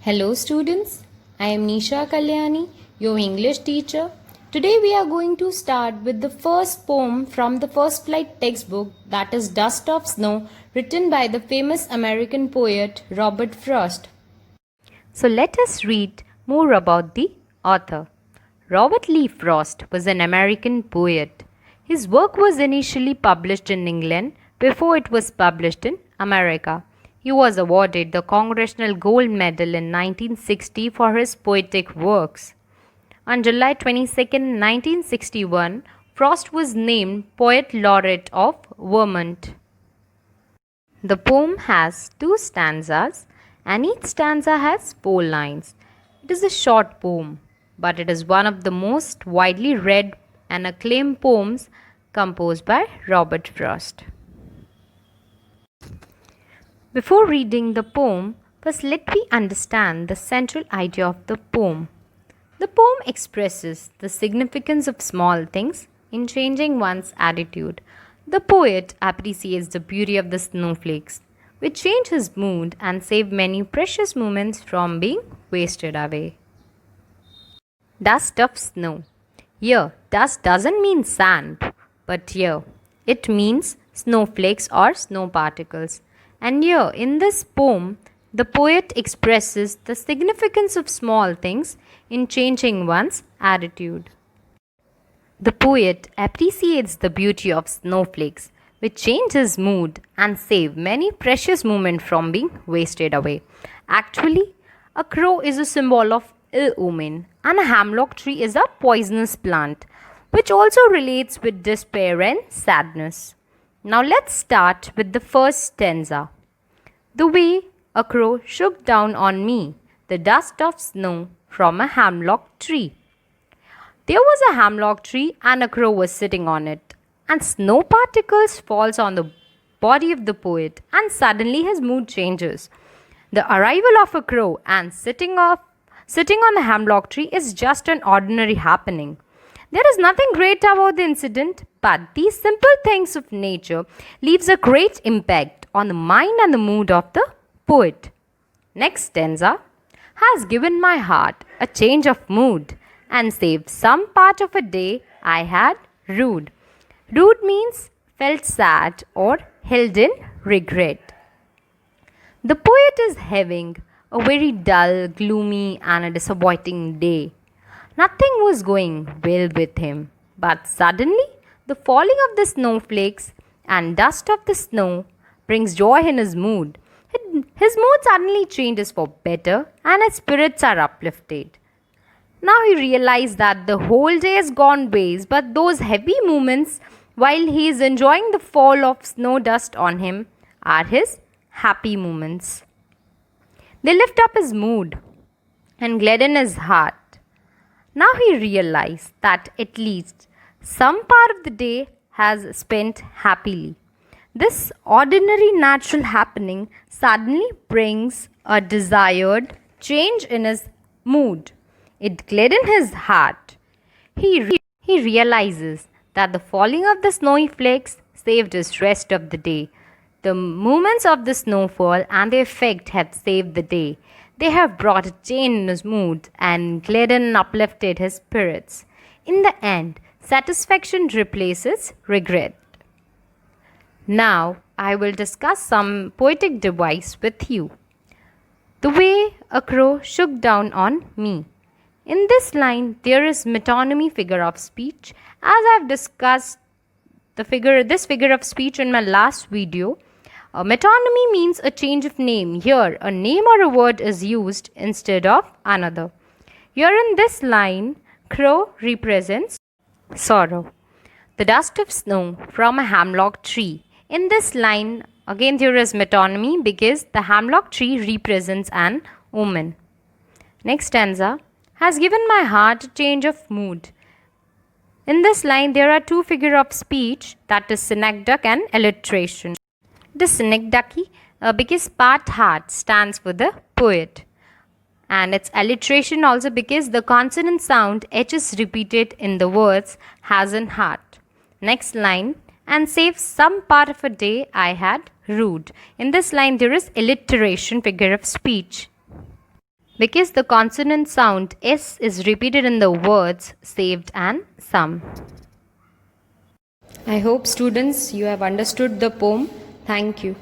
Hello students, I am Nisha Kalyani, your English teacher. Today we are going to start with the first poem from the First Flight textbook, that is Dust of Snow, written by the famous American poet Robert Frost. So let us read more about the author. Robert Lee Frost was an American poet. His work was initially published in England before it was published in America. He was awarded the Congressional Gold Medal in 1960 for his poetic works. On July 22, 1961, Frost was named Poet Laureate of Vermont. The poem has 2 stanzas and each stanza has 4 lines. It is a short poem, but it is one of the most widely read and acclaimed poems composed by Robert Frost. Before reading the poem, first let me understand the central idea of the poem. The poem expresses the significance of small things in changing one's attitude. The poet appreciates the beauty of the snowflakes, which change his mood and save many precious moments from being wasted away. Dust of snow. Here, dust doesn't mean sand, but here it means snowflakes or snow particles. And here, in this poem, the poet expresses the significance of small things in changing one's attitude. The poet appreciates the beauty of snowflakes, which change his mood and save many precious moments from being wasted away. Actually, a crow is a symbol of ill omen, and a hemlock tree is a poisonous plant, which also relates with despair and sadness. Now let's start with the first stanza. The way a crow shook down on me the dust of snow from a hemlock tree. There was a hemlock tree and a crow was sitting on it, and snow particles falls on the body of the poet, and suddenly his mood changes. The arrival of a crow and sitting on the hemlock tree is just an ordinary happening. There is nothing great about the incident, but these simple things of nature leaves a great impact on the mind and the mood of the poet. Next stanza has given my heart a change of mood and saved some part of a day I had rued. Rued means felt sad or held in regret. The poet is having a very dull, gloomy, and a disappointing day. Nothing was going well with him, but suddenly the falling of the snowflakes and dust of the snow brings joy in his mood. His mood suddenly changes for better and his spirits are uplifted. Now he realized that the whole day has gone waste, but those heavy moments while he is enjoying the fall of snow dust on him are his happy moments. They lift up his mood and gladden his heart. Now he realized that at least some part of the day has spent happily. This ordinary natural happening suddenly brings a desired change in his mood. It gladdens his heart. He realizes that the falling of the snowy flakes saved his rest of the day. The moments of the snowfall and the effect have saved the day. They have brought a change in his mood and gladdened and uplifted his spirits. In the end, satisfaction replaces regret. Now, I will discuss some poetic device with you. The way a crow shook down on me. In this line, there is metonymy figure of speech. As I have discussed this figure of speech in my last video, a metonymy means a change of name. Here, a name or a word is used instead of another. Here in this line, crow represents sorrow. The dust of snow from a hemlock tree. In this line, again there is metonymy because the hemlock tree represents an omen. Next stanza has given my heart a change of mood. In this line, there are 2 figures of speech, that is synecdoche and alliteration. The synecdoche because part heart stands for the poet, and its alliteration also because the consonant sound H is repeated in the words has an heart. Next line, and save some part of a day I had rued. In this line there is alliteration figure of speech. because the consonant sound S is repeated in the words saved and some. I hope students you have understood the poem. Thank you.